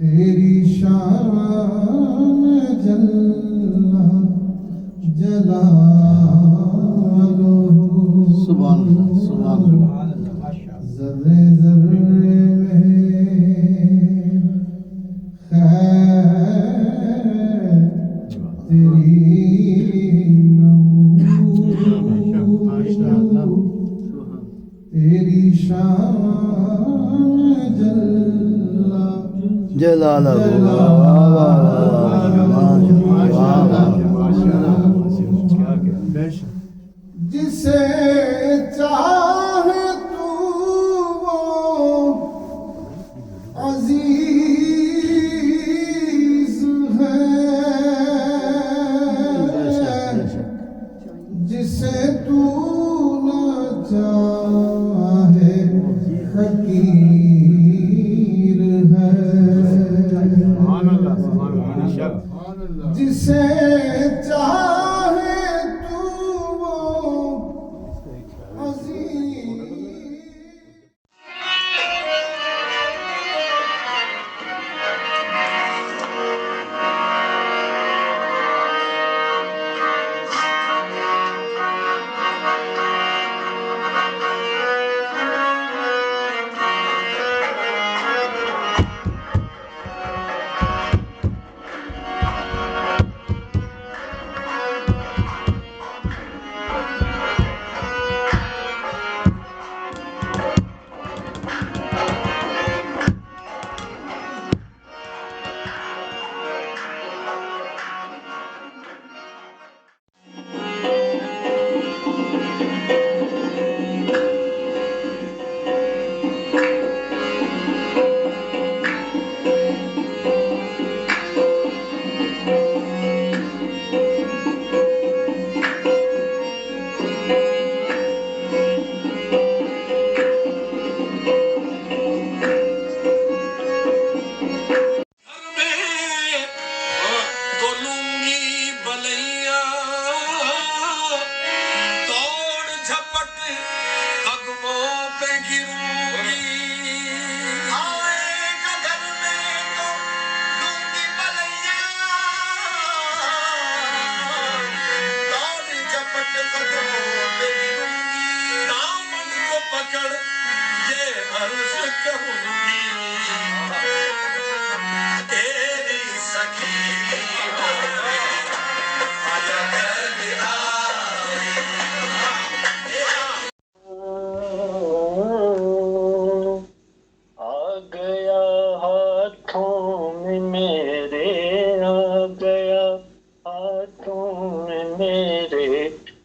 तेरी शान जल्ला जलालो सुभान अल्लाह ज़र्रे ज़र्रे में खैर तेरी नमूद तेरी शान जल्ला जलाल जिसे चाहे तू वो अजीज है, जिसे तू न चाहे फकीर है, जिसे चाहे तू वो अजीज।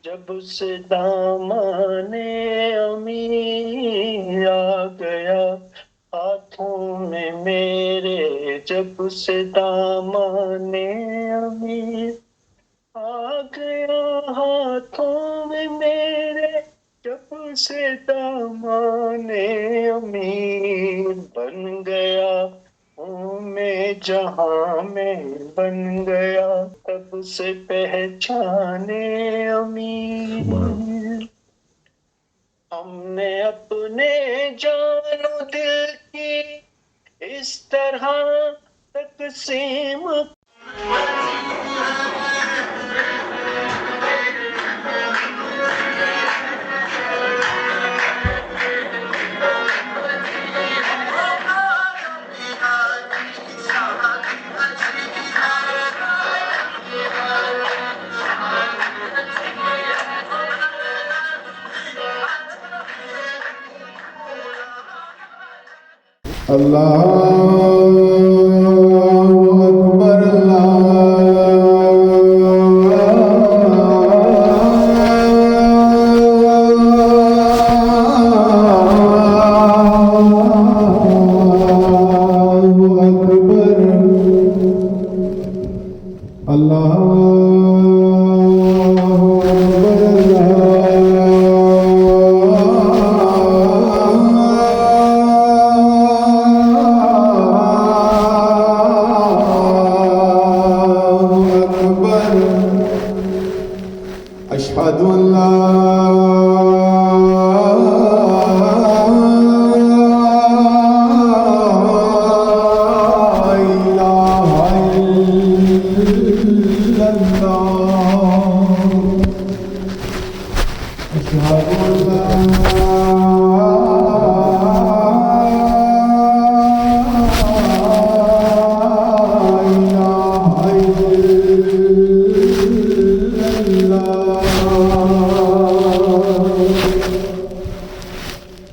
जब से दामने अमीर आ गया हाथों में मेरे, जब से दामने अमीर आ गया हाथों में मेरे, जब से दामने अमीर बन गया हूँ मैं जहाँ में बन गया, तब से पहचाने अमीर। हमने अपने जानो दिल की इस तरह तकसीम अल्लाहु अकबर अल्लाहु अकबर अल्लाहु अकबर